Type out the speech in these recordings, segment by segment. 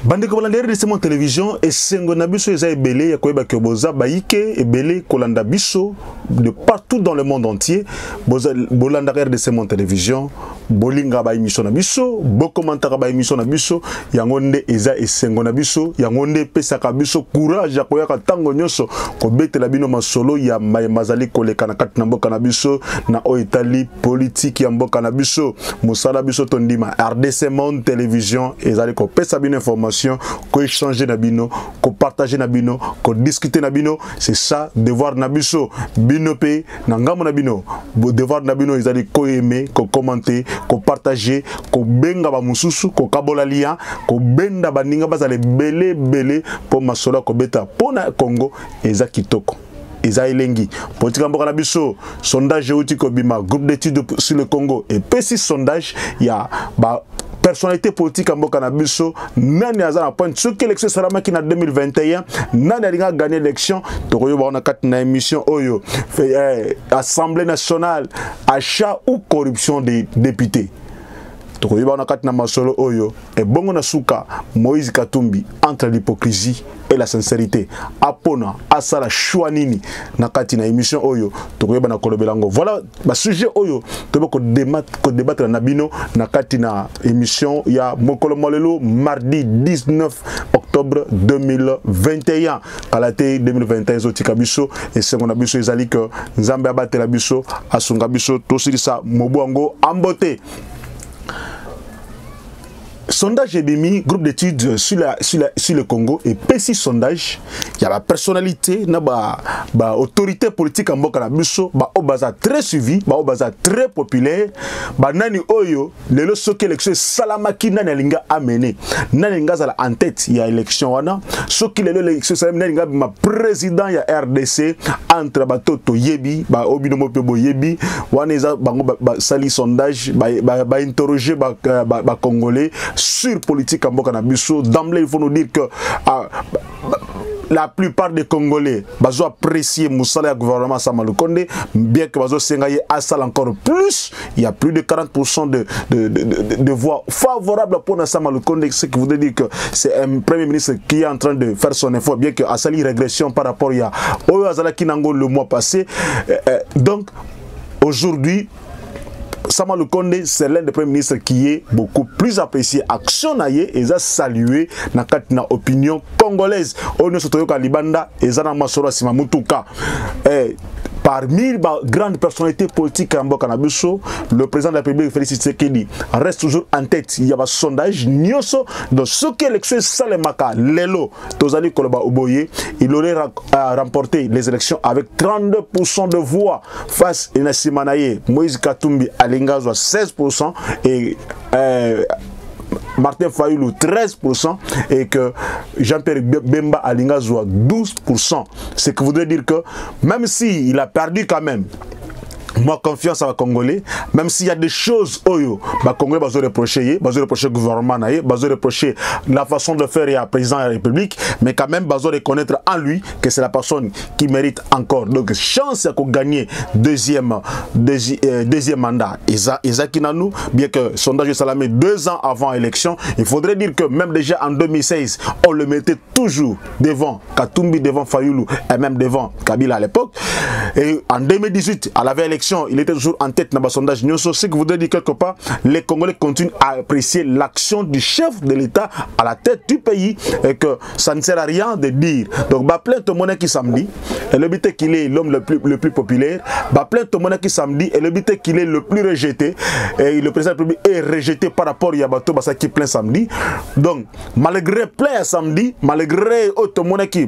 Bande kolandere de mon télévision et sengo na biso eza ebele ya koyeba ke boza baike ebele kolanda biso de partout dans le monde entier. Boza bolanda de mon télévision, bolinga ba émission na biso, bo commentaire ba émission na biso, yango nde eza esengo na biso, yango nde pesaka biso courage ya koyaka tango nyonso ko betela bino masolo ya mazali koleka na kati na mboka na biso na o Italie politique ya mboka na biso. Musala biso tondima RDC Monde Télévision ezali ko pesa bino information, ko échanger na bino, ko partager na bino, ko discuter na bino, c'est ça devoir na biso. Bino pe na ngamo na bino, devoir na bino ezali ko aimer, ko commenter, ko partager, ko benga ba mususu, ko kabola lien, ko benda baninga bazale belé pour masolo ko beta pona Congo eza kitoko. Eza elengi politika mboka na biso sondage outi ko bima groupe d'études sur le Congo et petit sondage ya ba personnalité politique mboka na biso nani azana point ce que l'élection salama ki na 2021 nani alinga gagner l'élection to yoba na kati na émission oyo Assemblée nationale achat ou corruption des députés. Donc, il y a un masolo oyo et bongo na suka Moïse Katumbi entre l'hypocrisie et la sincérité. Apona asala chouanini na kati na émission oyo to ko yeba na kolobelango. Voilà ba sujet oyo to ko débattre na bino na kati na émission ya Mokolo Molelo mardi 19 octobre 2021. Kalate 2021 zotika biso et seconda biso ezali que Nzambe abatela biso asunga biso to silisa mobwango ambote. Sondage EBIMI, groupe d'études sur le Congo et petit sondage, il y a la personnalité, la autorité politique en Mboka na biso, baza très suivi, baza très populaire, nani oyo, lelo soki élection salamaki nani alinga amené, nani alinga zala en tête il y a élection wana, soki lelo élection salamaki nani alinga ma président ya RDC entre batoto yebi, obino mopebo yebi, wana eza bango sali sondage, interroger Congolais sur politique en Mboka na biso. D'emblée, il faut nous dire que la plupart des Congolais bazo apprécier Moussala gouvernement Samalukonde, bien que bazo sengaye asal encore plus, il y a plus de 40% de voix favorables pour Samalukonde, ce qui voudrait dire que c'est un premier ministre qui est en train de faire son effort, bien que asali régression par rapport à Oyo Azala Kinango le mois passé. Donc aujourd'hui Samalukonde, c'est l'un des premiers ministres qui est beaucoup plus apprécié. Action naye, et a salué na katina opinion congolaise. On est sur Libanda, et Zana Masora Simamutuka. Parmi les grandes personnalités politiques en Mboka na biso, le président de la République Félix Tshisekedi reste toujours en tête. Il y a un sondage nyoso dans ce que l'élection Salemaka Lelo Tozali Koloba Oboye, il aurait remporté les élections avec 32% de voix face à Nassimanaye. Moïse Katumbi Alingazwa 16% et Martin Fayulu 13% et que Jean-Pierre Bemba Alingazwa 12%. Ce qui voudrait dire que même s'il a perdu quand même, moi confiance à la Congolais, même s'il y a des choses oyo, bah Congolais va se reprocher le gouvernement naïe, va se reprocher la façon de faire à président de la République, mais quand même va se reconnaître en lui que c'est la personne qui mérite encore. Donc chance à gagner deuxième mandat. Isa Kinanou, bien que sondage Salamé 2 ans avant l'élection, il faudrait dire que même déjà en 2016, on le mettait toujours devant Katumbi, devant Fayulu et même devant Kabila à l'époque. Et en 2018, à la veille élection, il était toujours en tête dans le sondage. Ce qui voudrait dire quelque part, les Congolais continuent à apprécier l'action du chef de l'État à la tête du pays et que ça ne sert à rien de dire. Donc, plein de monde qui samedi, et le but qu'il est l'homme le plus populaire, plein de monde qui samedi, et le but qu'il est le plus rejeté, et le président de la République est rejeté par rapport à Yabato Bassa qui est plein samedi. Donc, malgré plein samedi, malgré autre monde qui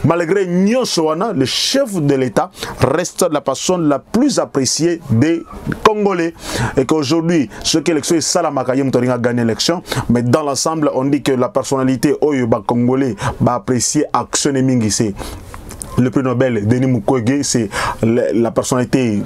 malgré Nyosoana, le chef de l'État reste la personne la plus appréciée des Congolais et qu'aujourd'hui, ce que l'élection est Salamakayem a gagné l'élection, mais dans l'ensemble, on dit que la personnalité Oyoba Congolais va apprécier Action et Mingissé. le prix Nobel Denis Mukwege, c'est la personnalité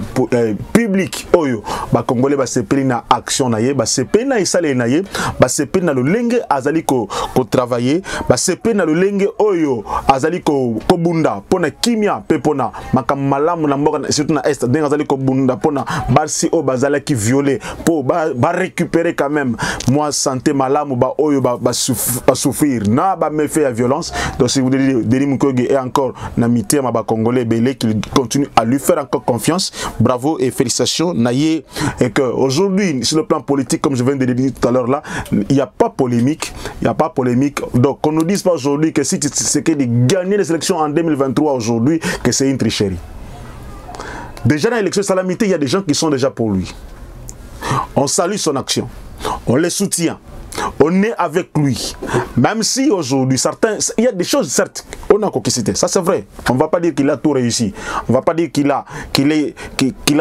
publique oyo ba congolais ba sepeli na action na ye, ba sepeli na isale na ye, ba sepeli na lolenge azali ko travailler, ba sepeli na lolenge oyo azali ko bunda pona kimia pe pona makamalamu na mboka surtout na est ndenge azali ko bunda pona basi o bazala ki violer po ba récupérer quand même moi santé malamu ba oyo ba souffrir na ba me fait la violence. Donc si vous dites Denis Mukwege est encore na mité ma ba congolais belé qu'il continue à lui faire encore confiance. Bravo et félicitations Naye, et que aujourd'hui sur le plan politique comme je viens de le dire tout à l'heure là, il n'y a pas polémique, donc qu'on ne nous dise pas aujourd'hui que si c'est que de gagner les élections en 2023 aujourd'hui que c'est une tricherie. Déjà dans l'élection Salamité, il y a des gens qui sont déjà pour lui. On salue son action, on le soutient, on est avec lui. Même si aujourd'hui, certains, il y a des choses, certes, on a conquisté. Ça c'est vrai. On ne va pas dire qu'il a tout réussi. On ne va pas dire qu'il a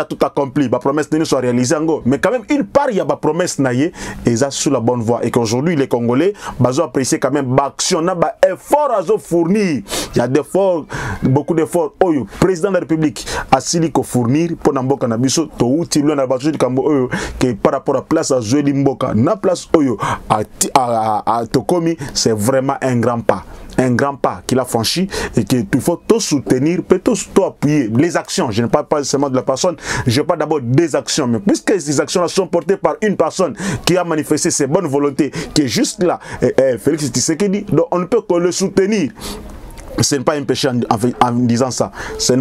tout accompli. La promesse de nous soit réalisée en go. Mais quand même, une part, il y a la promesse naïe et ça sur la bonne voie. Et qu'aujourd'hui, les Congolais, ils ont apprécié quand même l'action, l'effort à fournir. Il y a beaucoup d'efforts. Oh, le président de la République a sili fournir pour Namboka Nabiso, to outil loin à battu que par rapport à place à Zoé Limboka, na place Oyo à Tokomi, c'est vraiment un grand pas. Un grand pas qu'il a franchi et qu'il faut tout soutenir, peut tout appuyer. Les actions, je ne parle pas seulement de la personne, je parle d'abord des actions. Mais puisque ces actions sont portées par une personne qui a manifesté ses bonnes volontés, qui est juste là, Félix Tshisekedi, donc on ne peut que le soutenir. Ce n'est pas un péché en disant ça. Je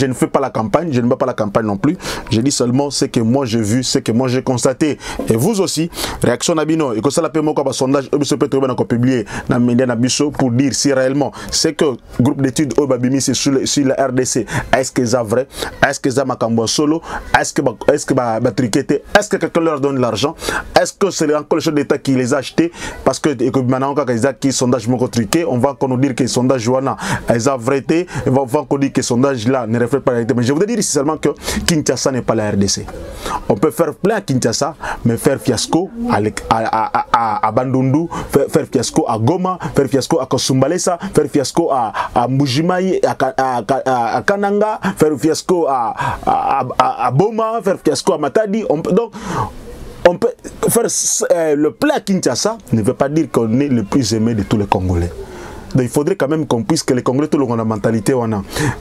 ne fais pas la campagne, je ne fais pas la campagne non plus. Je dis seulement ce que moi j'ai vu, ce que moi j'ai constaté. Et vous aussi, réaction Nabino, et que ça l'appelle moi comme un sondage, peut être publié dans les médias Nabiso pour dire si réellement c'est que le groupe d'études Obabimi c'est sur la RDC, est-ce que c'est vrai, est-ce que c'est Makambo solo, est-ce que Batriquete, est-ce que quelqu'un leur donne l'argent, est-ce que c'est encore le chef d'État qui les a achetés, parce que maintenant quand ils ont qui sondage mon truqué, on va encore nous dire que les sondages Joana ils ont vérité, on va encore dire que ce sondage là ne reflète pas la réalité. Mais je voudrais dire ici seulement que Kinshasa n'est pas la RDC. On peut faire plein à Kinshasa, mais faire fiasco à Bandundu, faire fiasco à Goma, faire fiasco à Kosumbalesa, faire fiasco à Mbujimayi, à Kananga, faire fiasco à Boma, faire fiasco à Matadi. Donc on peut faire le plein à Kinshasa ne veut pas dire qu'on est le plus aimé de tous les Congolais. Donc il faudrait quand même qu'on puisse que les Congolais, tout le monde a la mentalité.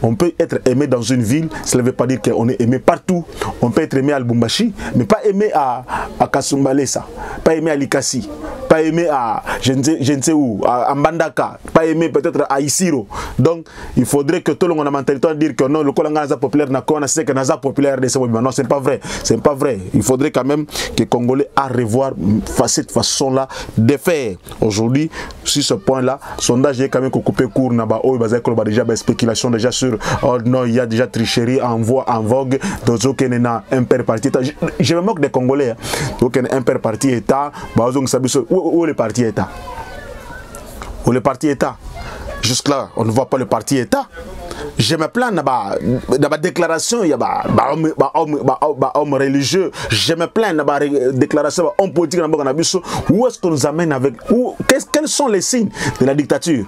On peut être aimé dans une ville, cela ne veut pas dire qu'on est aimé partout. On peut être aimé à Lubumbashi, mais pas aimé à Kasumbalesa, pas aimé à Likasi, pas aimé à je ne sais où, à Mbandaka, pas aimé peut-être à Isiro. Donc il faudrait que tout le monde a la mentalité de dire que non, le Kolanga Naza populaire n'a qu'on a que Naza populaire de ce moment. Non, c'est pas vrai. C'est pas vrai. Il faudrait quand même que les Congolais à revoir cette façon-là de faire. Aujourd'hui, sur ce point-là, sondage j'ai quand même coupé court naba oh déjà spéculation déjà sur oh non il y a déjà tricherie en vogue donc aucun un père parti je me moque des Congolais aucun un père parti état où le parti état où le parti état jusque là on ne voit pas le parti état. Je me plains dans ma déclaration, il y a homme religieux. Je me plains dans ma déclaration, homme politique. Où est-ce qu'on nous amène avec quels sont les signes de la dictature?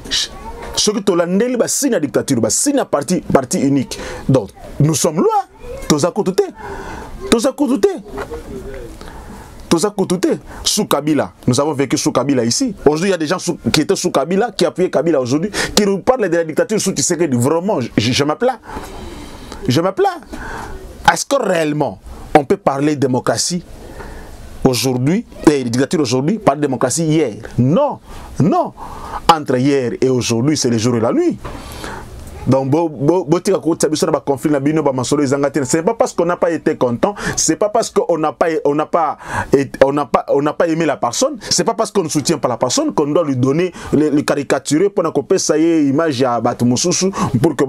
Ce que tu as signe la dictature, signe la parti unique. Donc, nous sommes loin. Tous à côté. Sous Kabila, nous avons vécu sous Kabila ici. Aujourd'hui, il y a des gens qui étaient sous Kabila, qui appuyaient Kabila aujourd'hui, qui nous parlent de la dictature sous Tshisekedi. Vraiment, je me plains. Je me plains. Est-ce que réellement, on peut parler de démocratie aujourd'hui, et dictature aujourd'hui, pas de démocratie hier? Non, non. Entre hier et aujourd'hui, c'est le jour et la nuit. Donc, c'est pas parce qu'on n'a pas été content, c'est pas parce qu'on n'a pas aimé la personne, c'est pas parce qu'on ne soutient pas la personne qu'on doit lui donner le caricaturer pour qu'on ça y est image à Batumususu pour que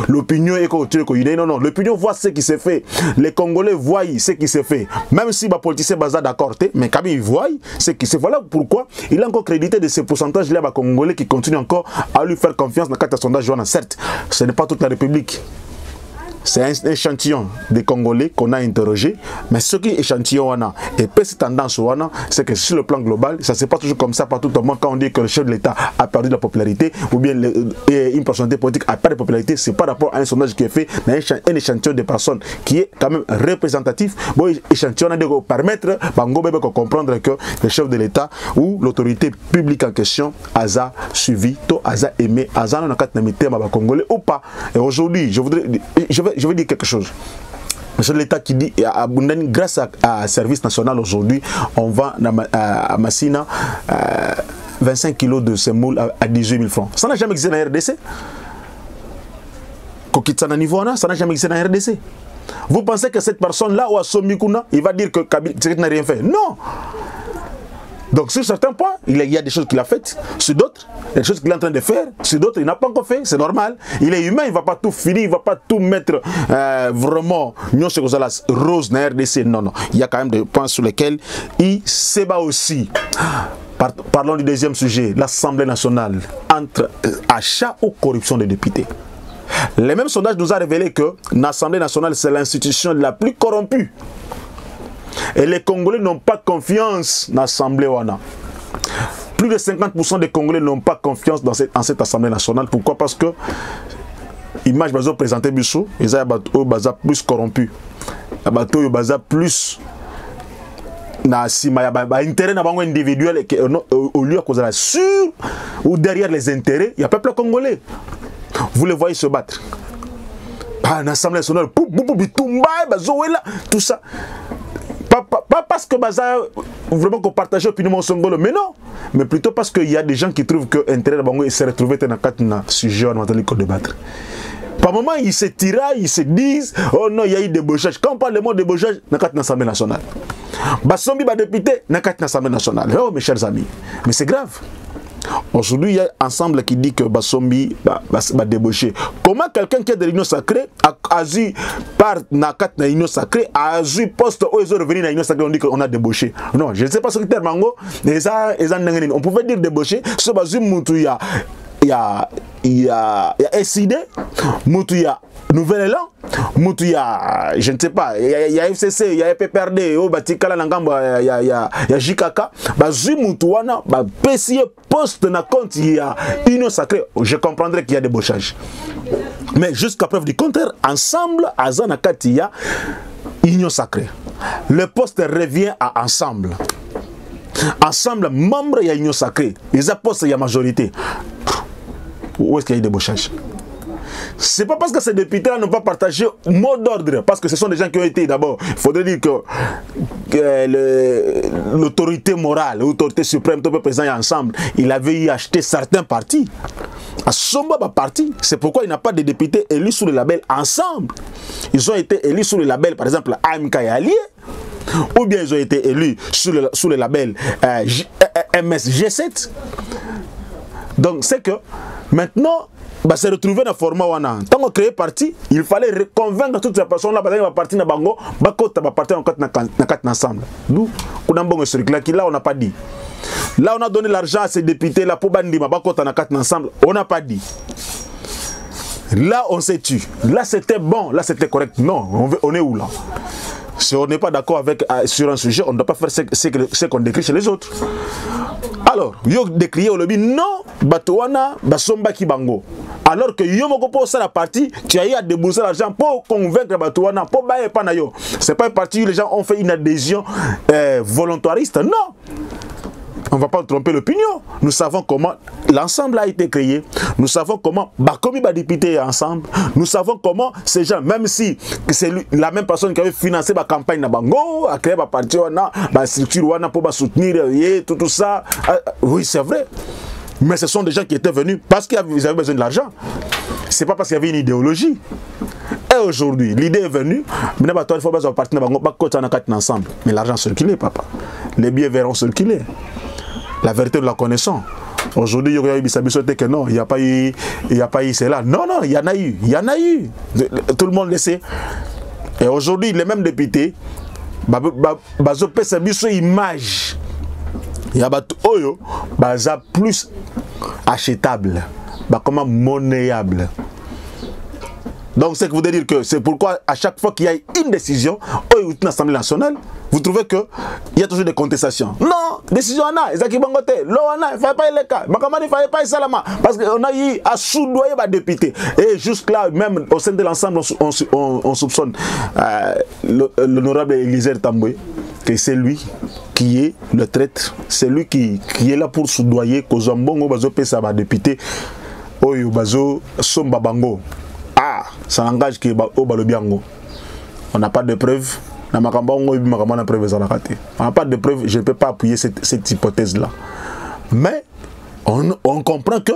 l'opinion est continue. Non, non, l'opinion voit ce qui s'est fait. Les Congolais voient ce qui s'est fait. Même si les politiciens sont d'accord, mais quand ils voient ce qui s'est fait. Voilà pourquoi il a encore crédité de ces pourcentages-là, les Congolais qui continuent encore à lui faire confiance dans le sondage. Certes, ce n'est pas toute la République. c'est un échantillon des Congolais qu'on a interrogé, mais ce qui est échantillon et cette tendance c'est que sur le plan global, ça ne se passe pas toujours comme ça partout au monde. Quand on dit que le chef de l'État a perdu de la popularité ou bien une personnalité politique a perdu de la popularité, c'est par rapport à un sondage qui est fait, mais un échantillon de personnes qui est quand même représentatif. Bon, échantillon de permettre de comprendre que le chef de l'État ou l'autorité publique en question a suivi, a aimé, a Congolais ou pas. Et aujourd'hui, je veux dire quelque chose. C'est l'État qui dit, grâce à Service National aujourd'hui, on vend à Massina 25 kilos de semoule à 18 000 francs. Ça n'a jamais existé dans la RDC. Ça n'a jamais existé dans la RDC. Vous pensez que cette personne-là, ou à Somikuna, il va dire que Kabila n'a rien fait? Non. Donc sur certains points, il y a des choses qu'il a faites, sur d'autres, il y a des choses qu'il est en train de faire, sur d'autres, il n'a pas encore fait, c'est normal. Il est humain, il ne va pas tout finir, il ne va pas tout mettre vraiment rose dans la RDC. Non, non. Il y a quand même des points sur lesquels il se bat aussi. Parlons du deuxième sujet, l'Assemblée nationale, entre achat ou corruption des députés. Les mêmes sondages nous ont révélé que l'Assemblée nationale, c'est l'institution la plus corrompue. Et les Congolais n'ont pas confiance dans l'Assemblée. Plus de 50% des Congolais n'ont pas confiance dans cette Assemblée nationale. Pourquoi? Parce que l'image que présentée Bissou, ils ont plus corrompu. Ils ont plus intérêt individuel au lieu qu'on a sur ou derrière les intérêts, il y a peuple congolais. Vous les voyez se battre. L'Assemblée nationale, tout ça. Pas parce que vraiment qu'on partage l'opinion Songolo, mais non, mais plutôt parce qu'il y a des gens qui trouvent que l'intérêt de Bango se retrouver dans un sujet on va débattre. Par moment, ils se tiraillent, ils se disent oh non, il y a eu débauchage. Quand on parle de mot débauchage, dans l'Assemblée nationale. Basombi va député dans l'Assemblée nationale. Oh mes chers amis, mais c'est grave. Aujourd'hui, il y a un ensemble qui dit que Basombi va débaucher. Comment quelqu'un qui est de l'Union sacrée a eu part dans l'Union sacrée, a eu poste où ils sont revenus dans l'Union sacrée, on dit qu'on a débauché. Non, je ne sais pas ce que c'est Mango, mais on pouvait dire débaucher. Ce Basum il y a SID, il y a Nouvel Élan, il y a, je ne sais pas, il y a FCC, il y a PPRD, il y a JKK, Bazumutuana, PCE poste na compte, il y a Union sacrée, je comprendrais qu'il y a débauchage. Mais jusqu'à preuve du contraire, ensemble, Azanakati, il y a Union sacrée. Le poste revient à ensemble. Ensemble, membre, il y a Union sacrée. Les postes, il y a majorité. Où est-ce qu'il y a eu débauchage? C'est pas parce que ces députés-là n'ont pas partagé mot d'ordre, parce que ce sont des gens qui ont été d'abord. Il faudrait dire que l'autorité morale, l'autorité suprême, tout le président est ensemble. Il avait eu acheté certains partis. À Somba parti, c'est pourquoi il n'y a pas de députés élus sous le label ensemble. Ils ont été élus sous le label, par exemple, AMK et Allié, ou bien ils ont été élus sous le label MSG7. Donc c'est que maintenant, se retrouver dans le format wana. Tant qu'on crée parti, il fallait convaincre toutes ces personnes-là parce que parti na bango, bakota ba parti ensemble. Nous, on a un bon circuit qui là on n'a pas dit. Là on a donné l'argent à ces députés là pour bandima bakota na ensemble, on n'a pas dit. Là on s'est tué. Là c'était bon, là c'était correct. Non, on est où là? Si on n'est pas d'accord sur un sujet, on ne doit pas faire ce qu'on décrit chez les autres. Alors, yo décrié au lobby, non, Batouana, Basomba Kibango. Alors que yo moko pour ça la partie, tu as eu à débourser l'argent pour convaincre Batouana, pour bailler Panayo. C'est pas une partie où les gens ont fait une adhésion volontariste, non. On ne va pas tromper l'opinion. Nous savons comment l'ensemble a été créé. Nous savons comment Bakomi va député ensemble. Nous savons comment ces gens, même si c'est la même personne qui avait financé la campagne de Bango, a créé la partie, la structure pour soutenir tout ça. Oui, c'est vrai. Mais ce sont des gens qui étaient venus parce qu'ils avaient besoin de l'argent. Ce n'est pas parce qu'il y avait une idéologie. Et aujourd'hui, l'idée est venue. Maintenant, il faut partir ensemble. Mais l'argent circulait, papa. Les billets verront circuler. La vérité, nous la connaissons. Aujourd'hui, il y a eu que non, il n'y a pas eu cela. Non, non, il y en a eu. Il y en a eu. Tout le monde le sait. Et aujourd'hui, les mêmes députés, ils image. Il y a plus achetable, comment monnayable. Donc, c'est que vous voulez dire que c'est pourquoi à chaque fois qu'il y a une décision, au l'Assemblée nationale, vous trouvez qu'il y a toujours des contestations. Non, décision Anna, Ezaki Bangote, Loana, il ne fallait pas le cas. Makamani, il ne fallait pas Salama. Parce qu'on a eu à soudoyer les députés. Et jusque-là, même au sein de l'ensemble, on soupçonne l'honorable Élisée Tamboué que c'est lui qui est le traître. C'est lui qui est là pour soudoyer Kozambongo, Bazo Pesa, député, Oyo Bazo Somba Bango. Ah, ça engage que on n'a pas de preuves. On n'a pas de preuves, je ne peux pas appuyer cette hypothèse-là. Mais on comprend que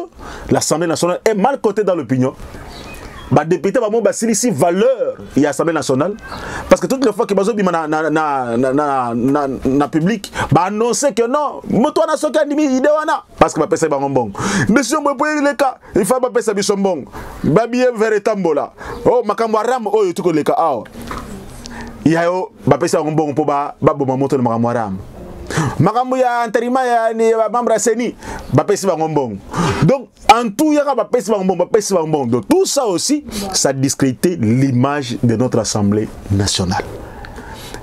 l'Assemblée nationale est mal cotée dans l'opinion. Les députés vont ici valeur et l'Assemblée nationale. Parce que toutes les fois que les na public annoncer que non, parce que c'est bon. Monsieur, le cas, il faut pas passer son bon. Babier vers Tambola. Oh, Makamwaram, oh, tu connais le cas. Il y a un bon pour monter le Makamwaram. Makambo ya antarima ya ni membre Seni bapesi bangombong. Donc en tout il y a bapesi bangombong. Donc tout ça aussi ça discrédite l'image de notre Assemblée nationale.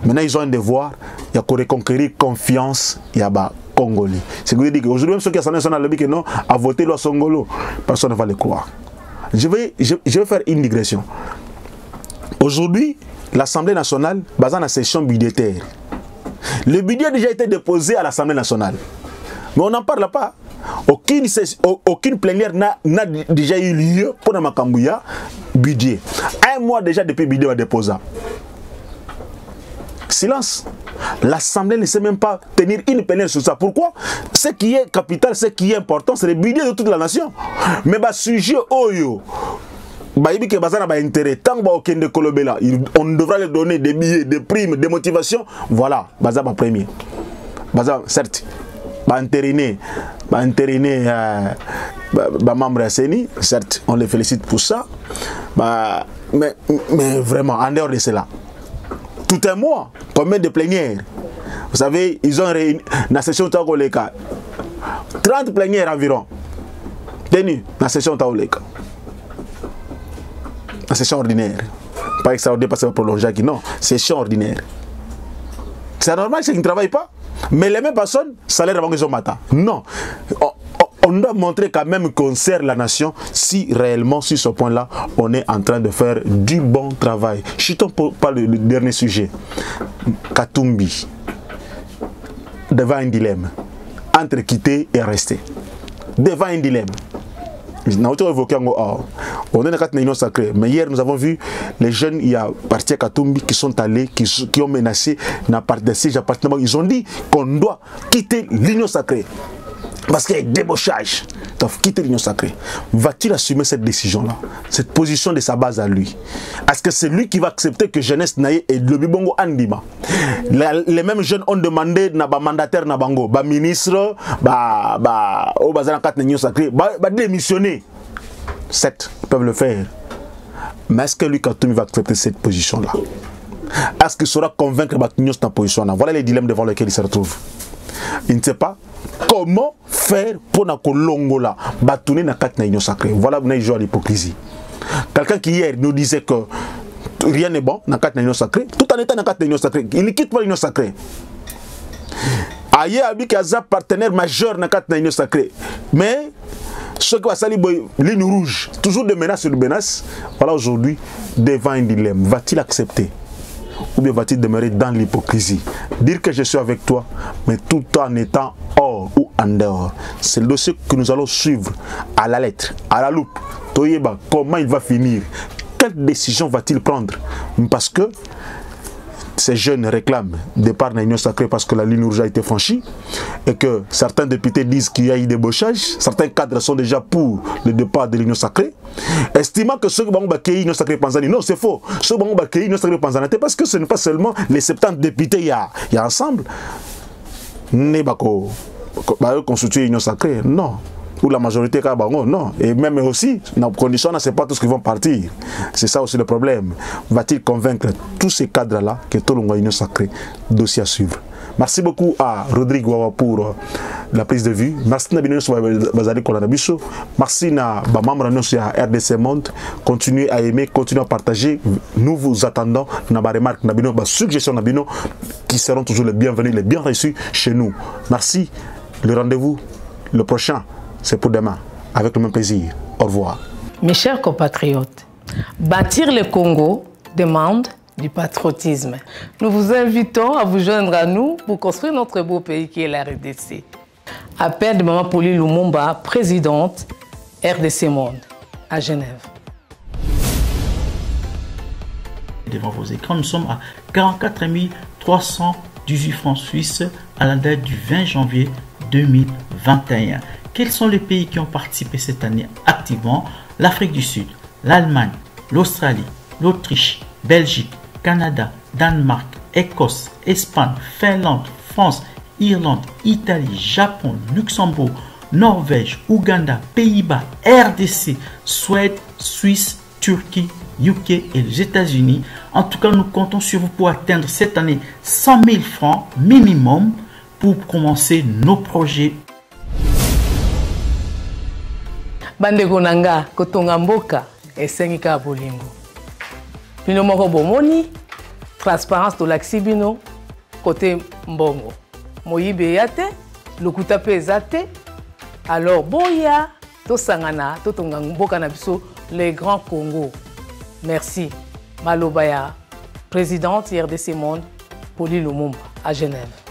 Maintenant ils ont un devoir, il y a qu'à reconquérir confiance il y a ba Congolais. C'est que vous dites qu'aujourd'hui même ceux qui sont national le dit que non à voter loi Songolo, personne ne va le croire. Je vais faire une digression. Aujourd'hui, l'Assemblée nationale basée dans la session budgétaire. Le budget a déjà été déposé à l'Assemblée nationale. Mais on n'en parle pas. Aucune plénière n'a déjà eu lieu pour le Makambouya budget. Un mois déjà depuis le budget va déposer. Silence. L'Assemblée ne sait même pas tenir une plénière sur ça. Pourquoi? Ce qui est capital, ce qui est important, c'est le budget de toute la nation. Mais le sujet Oyo. On devra leur donner des billets, des primes, des motivations. Voilà, Baza va premier. Baza, certes, entériner membre à Seni, certes, on les félicite pour ça. Mais vraiment, en dehors de cela, tout un mois, combien de plénières? Vous savez, ils ont réuni la session Taoleka 30 plénières environ. Tenues dans la session Taoleka. La session ordinaire. Pas extraordinaire parce que c'est prolongé, non. Session ordinaire. C'est normal, c'est qu'ils ne travaillent pas. Mais les mêmes personnes, salaire avant qu'ils ont matin. Non. On doit montrer quand même qu'on sert la nation si réellement, sur ce point-là, on est en train de faire du bon travail. Chutons par le dernier sujet. Katumbi. Devant un dilemme. Entre quitter et rester. Devant un dilemme. On est dans la réunion sacrée. Mais hier, nous avons vu les jeunes, il y a parti à Katumbi qui sont allés, qui ont menacé dans des sièges appartements. Ils ont dit qu'on doit quitter l'union sacrée. Parce qu'il y a un débauchage. Ils doivent quitter l'union sacrée. Va-t-il assumer cette décision-là? Cette position de sa base à lui? Est-ce que c'est lui qui va accepter que jeunesse naïe et le bibongo andima? Les mêmes jeunes ont demandé na ba mandataire na bango, ba ministre, au bazar en l'union sacrée, démissionner. 7 peuvent le faire. Mais est-ce que lui, Katumbi, va accepter cette position-là? Est-ce qu'il saura convaincre l'union dans cette position-là? Voilà les dilemmes devant lesquels il se retrouve. Il ne sait pas comment faire pour na kolongola batouner na kat na union sacrée. Voilà où il joue à l'hypocrisie. Quelqu'un qui hier nous disait que rien n'est bon na kat na union sacrée, tout en étant na kat na union sacrée, il ne quitte pas l'union sacrée. Aïe Abi Kaza partenaire majeur na kat na union sacrée. Mais ceux qui va salir ligne rouge, toujours de menace sur de menace. Voilà aujourd'hui devant un dilemme. Va-t-il accepter? Ou bien va-t-il demeurer dans l'hypocrisie? Dire que je suis avec toi, mais tout en étant hors ou en dehors. C'est le dossier que nous allons suivre à la lettre, à la loupe. Toyeba, comment il va finir? Quelle décision va-t-il prendre? Parce que ces jeunes réclament départ de l'union sacrée parce que la ligne rouge a été franchie et que certains députés disent qu'il y a eu débauchage. Certains cadres sont déjà pour le départ de l'union sacrée, estimant que ceux qui vont accueillir l'union sacrée Panzani. Non, c'est faux. Ceux qui vont accueillir l'union sacrée Panzani parce que ce n'est pas seulement les 70 députés il y a ensemble. N'est pas constituer l'union sacrée. Non. Ou la majorité non. Et même aussi, dans les conditions, ce n'est pas tous qui vont partir. C'est ça aussi le problème. Va-t-il convaincre tous ces cadres-là que tout le monde est union sacrée? Dossier à suivre. Merci beaucoup à Rodrigue Wawa pour la prise de vue. Merci na bino bazali kolanda biso. Merci na ba membre na RDC Monde. Continuez à aimer, continuez à partager. Nous vous attendons na ba remarque na bino, ba suggestions na bino qui seront toujours les bienvenus, les bien reçus chez nous. Merci. Le rendez-vous le prochain, c'est pour demain avec le même plaisir. Au revoir. Mes chers compatriotes, bâtir le Congo demande du patriotisme. Nous vous invitons à vous joindre à nous pour construire notre beau pays qui est la RDC. Appel de Maman Pauline Lumumba, présidente RDC Monde, à Genève. Devant vos écrans, nous sommes à 44 318 francs suisses à la date du 20 janvier 2021. Quels sont les pays qui ont participé cette année activement? L'Afrique du Sud, l'Allemagne, l'Australie, l'Autriche, Belgique, Canada, Danemark, Écosse, Espagne, Finlande, France, Irlande, Italie, Japon, Luxembourg, Norvège, Ouganda, Pays-Bas, RDC, Suède, Suisse, Turquie, UK et les États-Unis. En tout cas, nous comptons sur vous pour atteindre cette année 100 000 francs minimum pour commencer nos projets. Bandeko nanga kotonga mboka esengi ka bolingo. Bino moko bomoni transparence tolakisi bino côté mbongo. Moyibe yate, lokuta pe ezate. Alors boya tosangana totonga mboka na biso les grands Congo. Merci. Malobaya, présidente RDC Monde, Pauline Lumumba à Genève.